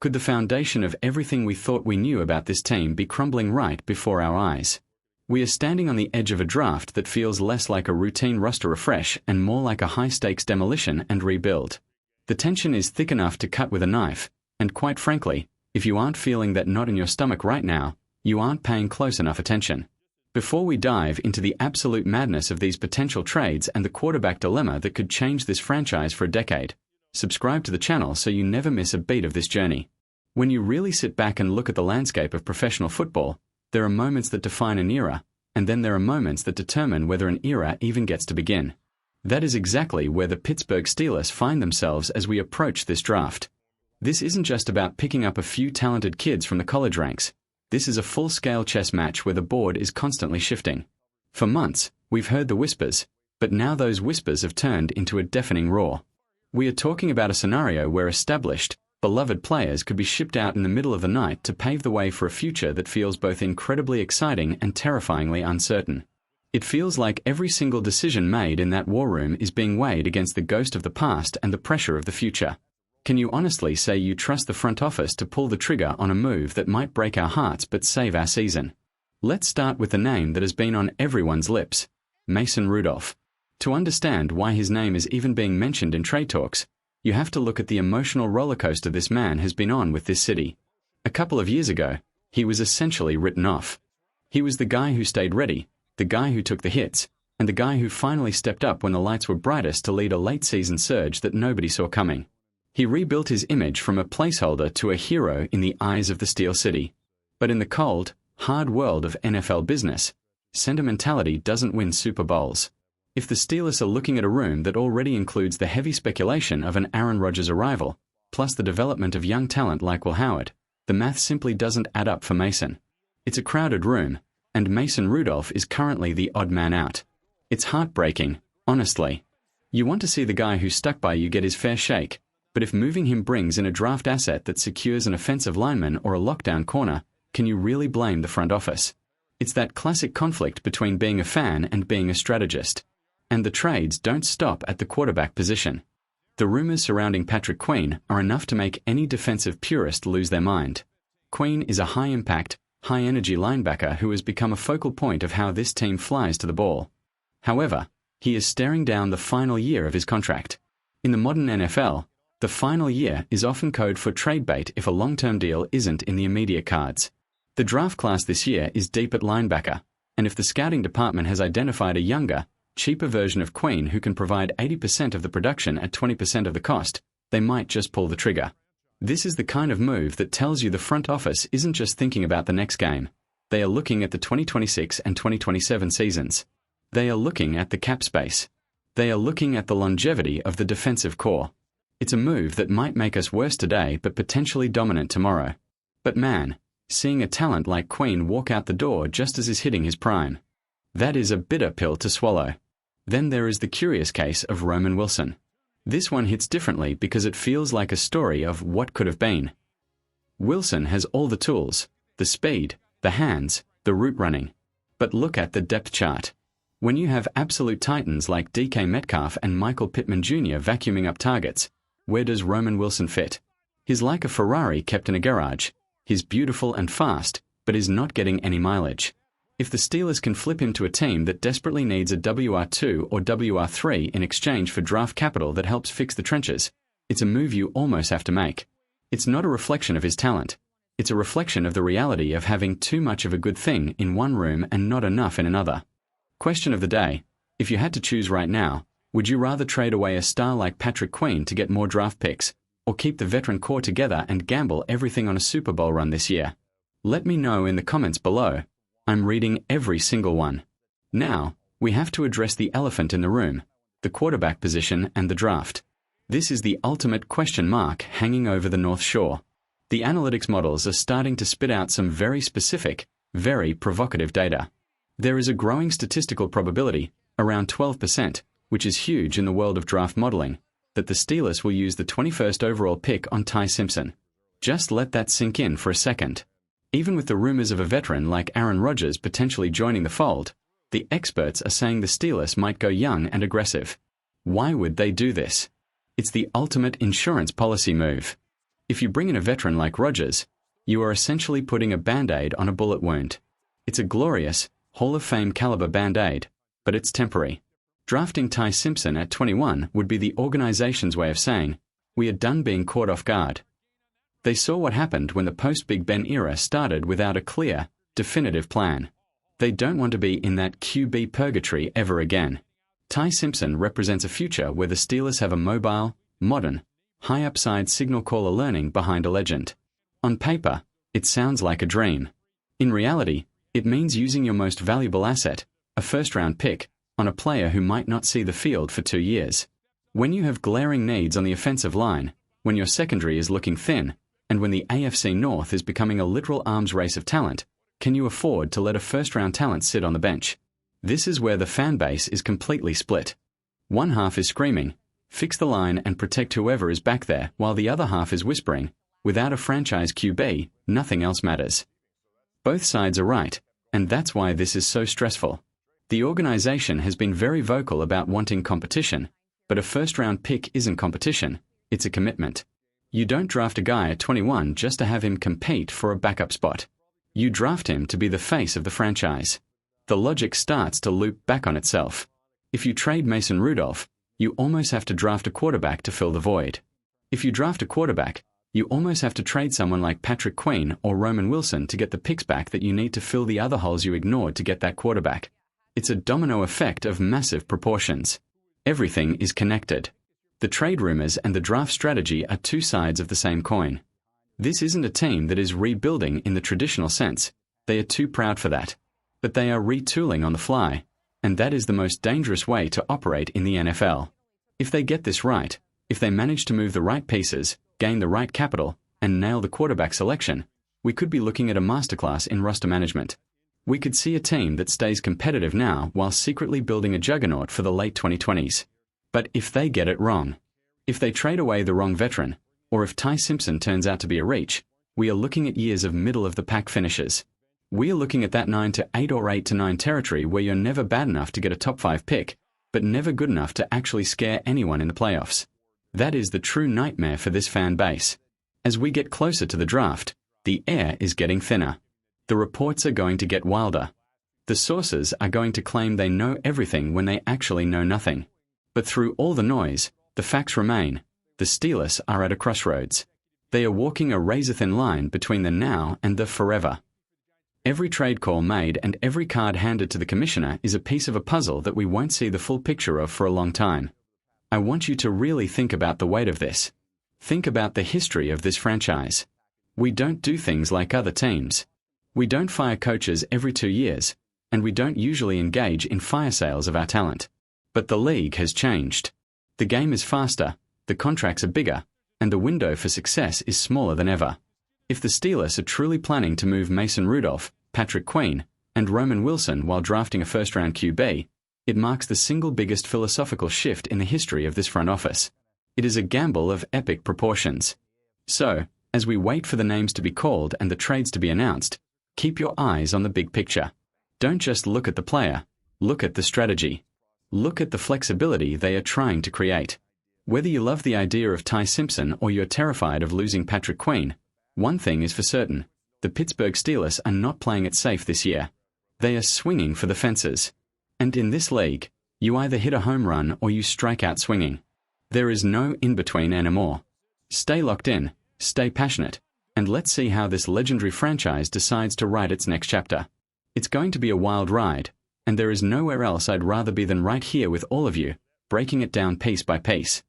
Could the foundation of everything we thought we knew about this team be crumbling right before our eyes? We are standing on the edge of a draft that feels less like a routine roster refresh and more like a high-stakes demolition and rebuild. The tension is thick enough to cut with a knife, and quite frankly, if you aren't feeling that knot in your stomach right now, you aren't paying close enough attention. Before we dive into the absolute madness of these potential trades and the quarterback dilemma that could change this franchise for a decade, subscribe to the channel so you never miss a beat of this journey. When you really sit back and look at the landscape of professional football, there are moments that define an era, and then there are moments that determine whether an era even gets to begin. That is exactly where the Pittsburgh Steelers find themselves as we approach this draft. This isn't just about picking up a few talented kids from the college ranks. This is a full-scale chess match where the board is constantly shifting. For months, we've heard the whispers, but now those whispers have turned into a deafening roar. We are talking about a scenario where established, beloved players could be shipped out in the middle of the night to pave the way for a future that feels both incredibly exciting and terrifyingly uncertain. It feels like every single decision made in that war room is being weighed against the ghost of the past and the pressure of the future. Can you honestly say you trust the front office to pull the trigger on a move that might break our hearts but save our season? Let's start with the name that has been on everyone's lips, Mason Rudolph. To understand why his name is even being mentioned in trade talks, you have to look at the emotional rollercoaster this man has been on with this city. A couple of years ago, he was essentially written off. He was the guy who stayed ready, the guy who took the hits, and the guy who finally stepped up when the lights were brightest to lead a late-season surge that nobody saw coming. He rebuilt his image from a placeholder to a hero in the eyes of the Steel City. But in the cold, hard world of NFL business, sentimentality doesn't win Super Bowls. If the Steelers are looking at a room that already includes the heavy speculation of an Aaron Rodgers arrival, plus the development of young talent like Will Howard, the math simply doesn't add up for Mason. It's a crowded room, and Mason Rudolph is currently the odd man out. It's heartbreaking, honestly. You want to see the guy who stuck by you get his fair shake, but if moving him brings in a draft asset that secures an offensive lineman or a lockdown corner, can you really blame the front office? It's that classic conflict between being a fan and being a strategist. And the trades don't stop at the quarterback position. The rumors surrounding Patrick Queen are enough to make any defensive purist lose their mind. Queen is a high-impact, high-energy linebacker who has become a focal point of how this team flies to the ball. However, he is staring down the final year of his contract. In the modern NFL, the final year is often code for trade bait if a long-term deal isn't in the immediate cards. The draft class this year is deep at linebacker, and if the scouting department has identified a younger, cheaper version of Queen who can provide 80% of the production at 20% of the cost, they might just pull the trigger. This is the kind of move that tells you the front office isn't just thinking about the next game. They are looking at the 2026 and 2027 seasons. They are looking at the cap space. They are looking at the longevity of the defensive core. It's a move that might make us worse today but potentially dominant tomorrow. But man, seeing a talent like Queen walk out the door just as he's hitting his prime, that is a bitter pill to swallow. Then there is the curious case of Roman Wilson. This one hits differently because it feels like a story of what could have been. Wilson has all the tools, the speed, the hands, the route running. But look at the depth chart. When you have absolute titans like DK Metcalf and Michael Pittman Jr. vacuuming up targets, where does Roman Wilson fit? He's like a Ferrari kept in a garage. He's beautiful and fast, but is not getting any mileage. If the Steelers can flip him to a team that desperately needs a WR2 or WR3 in exchange for draft capital that helps fix the trenches, it's a move you almost have to make. It's not a reflection of his talent. It's a reflection of the reality of having too much of a good thing in one room and not enough in another. Question of the day: if you had to choose right now, would you rather trade away a star like Patrick Queen to get more draft picks, or keep the veteran core together and gamble everything on a Super Bowl run this year? Let me know in the comments below. I'm reading every single one. Now, we have to address the elephant in the room, the quarterback position and the draft. This is the ultimate question mark hanging over the North Shore. The analytics models are starting to spit out some very specific, very provocative data. There is a growing statistical probability, around 12%, which is huge in the world of draft modeling, that the Steelers will use the 21st overall pick on Simpson. Just let that sink in for a second. Even with the rumors of a veteran like Aaron Rodgers potentially joining the fold, the experts are saying the Steelers might go young and aggressive. Why would they do this? It's the ultimate insurance policy move. If you bring in a veteran like Rodgers, you are essentially putting a Band-Aid on a bullet wound. It's a glorious, Hall of Fame caliber Band-Aid, but it's temporary. Drafting Ty Simpson at 21 would be the organization's way of saying, we are done being caught off guard. They saw what happened when the post-Big Ben era started without a clear, definitive plan. They don't want to be in that QB purgatory ever again. Ty Simpson represents a future where the Steelers have a mobile, modern, high-upside signal caller learning behind a legend. On paper, it sounds like a dream. In reality, it means using your most valuable asset, a first-round pick, on a player who might not see the field for 2 years. When you have glaring needs on the offensive line, when your secondary is looking thin, and when the AFC North is becoming a literal arms race of talent, can you afford to let a first-round talent sit on the bench? This is where the fan base is completely split. One half is screaming, fix the line and protect whoever is back there, while the other half is whispering, without a franchise QB, nothing else matters. Both sides are right, and that's why this is so stressful. The organization has been very vocal about wanting competition, but a first-round pick isn't competition, it's a commitment. You don't draft a guy at 21 just to have him compete for a backup spot. You draft him to be the face of the franchise. The logic starts to loop back on itself. If you trade Mason Rudolph, you almost have to draft a quarterback to fill the void. If you draft a quarterback, you almost have to trade someone like Patrick Queen or Roman Wilson to get the picks back that you need to fill the other holes you ignored to get that quarterback. It's a domino effect of massive proportions. Everything is connected. The trade rumors and the draft strategy are two sides of the same coin. This isn't a team that is rebuilding in the traditional sense. They are too proud for that. But they are retooling on the fly, and that is the most dangerous way to operate in the NFL. If they get this right, if they manage to move the right pieces, gain the right capital, and nail the quarterback selection, we could be looking at a masterclass in roster management. We could see a team that stays competitive now while secretly building a juggernaut for the late 2020s. But if they get it wrong, if they trade away the wrong veteran, or if Ty Simpson turns out to be a reach, we are looking at years of middle-of-the-pack finishes. We are looking at that 9 to 8 or 8 to 9 territory where you're never bad enough to get a top 5 pick, but never good enough to actually scare anyone in the playoffs. That is the true nightmare for this fan base. As we get closer to the draft, the air is getting thinner. The reports are going to get wilder. The sources are going to claim they know everything when they actually know nothing. But through all the noise, the facts remain. The Steelers are at a crossroads. They are walking a razor-thin line between the now and the forever. Every trade call made and every card handed to the commissioner is a piece of a puzzle that we won't see the full picture of for a long time. I want you to really think about the weight of this. Think about the history of this franchise. We don't do things like other teams. We don't fire coaches every 2 years, and we don't usually engage in fire sales of our talent. But the league has changed. The game is faster, the contracts are bigger, and the window for success is smaller than ever. If the Steelers are truly planning to move Mason Rudolph, Patrick Queen, and Roman Wilson while drafting a first-round QB, it marks the single biggest philosophical shift in the history of this front office. It is a gamble of epic proportions. So, as we wait for the names to be called and the trades to be announced, keep your eyes on the big picture. Don't just look at the player, look at the strategy. Look at the flexibility they are trying to create. Whether you love the idea of Ty Simpson or you're terrified of losing Patrick Queen, one thing is for certain, the Pittsburgh Steelers are not playing it safe this year. They are swinging for the fences. And in this league, you either hit a home run or you strike out swinging. There is no in-between anymore. Stay locked in, stay passionate, and let's see how this legendary franchise decides to write its next chapter. It's going to be a wild ride, and there is nowhere else I'd rather be than right here with all of you, breaking it down piece by piece.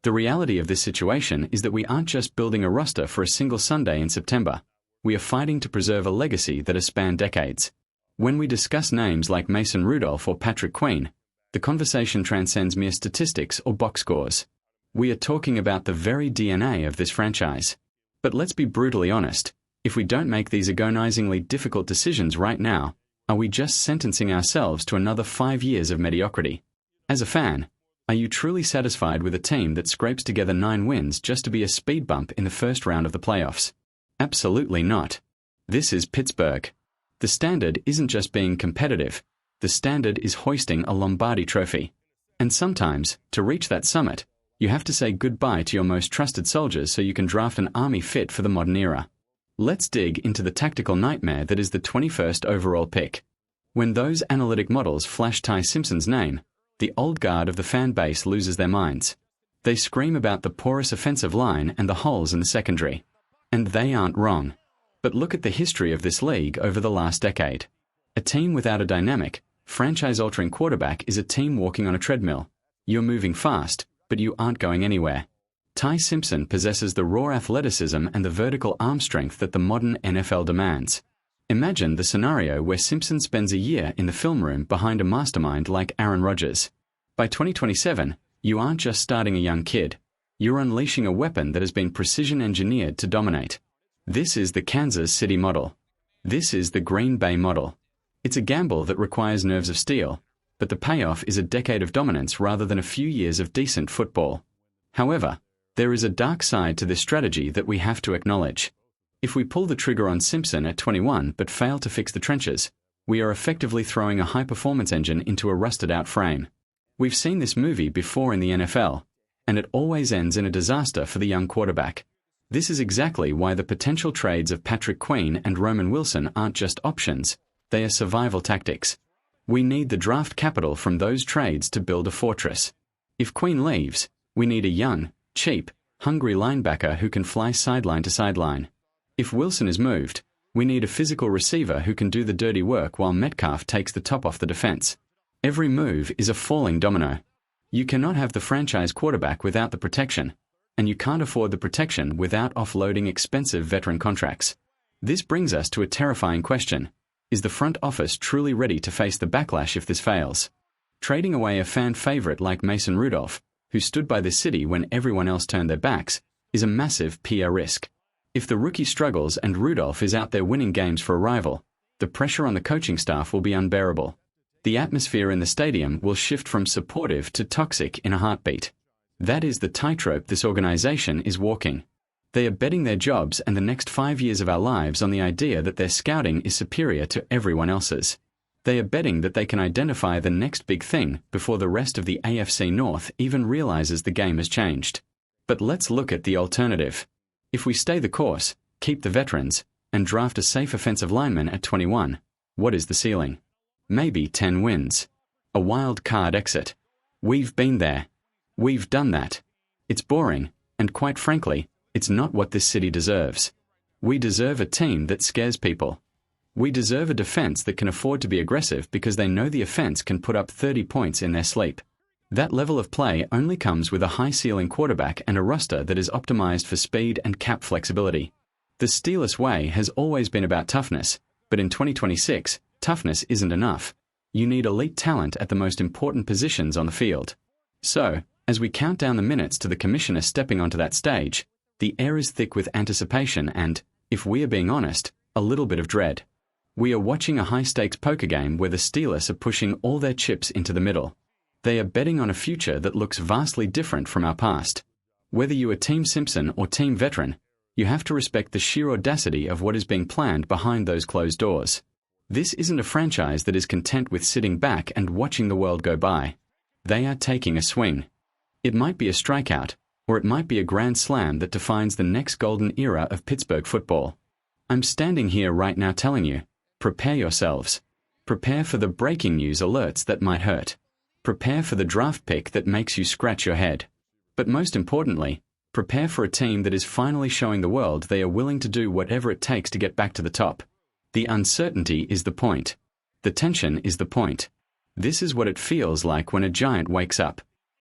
The reality of this situation is that we aren't just building a roster for a single Sunday in September. We are fighting to preserve a legacy that has spanned decades. When we discuss names like Mason Rudolph or Patrick Queen, the conversation transcends mere statistics or box scores. We are talking about the very DNA of this franchise. But let's be brutally honest, if we don't make these agonizingly difficult decisions right now, are we just sentencing ourselves to another 5 years of mediocrity? As a fan, are you truly satisfied with a team that scrapes together 9 wins just to be a speed bump in the first round of the playoffs? Absolutely not. This is Pittsburgh. The standard isn't just being competitive. The standard is hoisting a Lombardi trophy. And sometimes, to reach that summit, You have to say goodbye to your most trusted soldiers so you can draft an army fit for the modern era. Let's dig into the tactical nightmare that is the 21st overall pick. When those analytic models flash Ty Simpson's name, the old guard of the fan base loses their minds. They scream about the porous offensive line and the holes in the secondary. And they aren't wrong. But look at the history of this league over the last decade. A team without a dynamic, franchise-altering quarterback is a team walking on a treadmill. You're moving fast, but you aren't going anywhere. Ty Simpson possesses the raw athleticism and the vertical arm strength that the modern NFL demands. Imagine the scenario where Simpson spends a year in the film room behind a mastermind like Aaron Rodgers. By 2027, you aren't just starting a young kid. You're unleashing a weapon that has been precision-engineered to dominate. This is the Kansas City model. This is the Green Bay model. It's a gamble that requires nerves of steel, but the payoff is a decade of dominance rather than a few years of decent football. However, there is a dark side to this strategy that we have to acknowledge. If we pull the trigger on Simpson at 21 but fail to fix the trenches, we are effectively throwing a high-performance engine into a rusted-out frame. We've seen this movie before in the NFL, and it always ends in a disaster for the young quarterback. This is exactly why the potential trades of Patrick Queen and Roman Wilson aren't just options, they are survival tactics. We need the draft capital from those trades to build a fortress. If Queen leaves, we need a young, cheap, hungry linebacker who can fly sideline to sideline. If Wilson is moved, we need a physical receiver who can do the dirty work while Metcalf takes the top off the defense. Every move is a falling domino. You cannot have the franchise quarterback without the protection, and you can't afford the protection without offloading expensive veteran contracts. This brings us to a terrifying question. Is the front office truly ready to face the backlash if this fails? Trading away a fan favorite like Mason Rudolph, who stood by the city when everyone else turned their backs, is a massive PR risk. If the rookie struggles and Rudolph is out there winning games for a rival, the pressure on the coaching staff will be unbearable. The atmosphere in the stadium will shift from supportive to toxic in a heartbeat. That is the tightrope this organization is walking. They are betting their jobs and the next 5 years of our lives on the idea that their scouting is superior to everyone else's. They are betting that they can identify the next big thing before the rest of the AFC North even realizes the game has changed. But let's look at the alternative. If we stay the course, keep the veterans, and draft a safe offensive lineman at 21, what is the ceiling? Maybe 10 wins. A wild card exit. We've been there. We've done that. It's boring, and quite frankly, it's not what this city deserves. We deserve a team that scares people. We deserve a defense that can afford to be aggressive because they know the offense can put up 30 points in their sleep. That level of play only comes with a high-ceiling quarterback and a roster that is optimized for speed and cap flexibility. The Steelers way has always been about toughness, but in 2026, toughness isn't enough. You need elite talent at the most important positions on the field. So, as we count down the minutes to the commissioner stepping onto that stage, the air is thick with anticipation and, if we are being honest, a little bit of dread. We are watching a high-stakes poker game where the Steelers are pushing all their chips into the middle. They are betting on a future that looks vastly different from our past. Whether you are Team Simpson or Team Veteran, you have to respect the sheer audacity of what is being planned behind those closed doors. This isn't a franchise that is content with sitting back and watching the world go by. They are taking a swing. It might be a strikeout, or it might be a grand slam that defines the next golden era of Pittsburgh football. I'm standing here right now telling you, prepare yourselves. Prepare for the breaking news alerts that might hurt. Prepare for the draft pick that makes you scratch your head. But most importantly, prepare for a team that is finally showing the world they are willing to do whatever it takes to get back to the top. The uncertainty is the point. The tension is the point. This is what it feels like when a giant wakes up.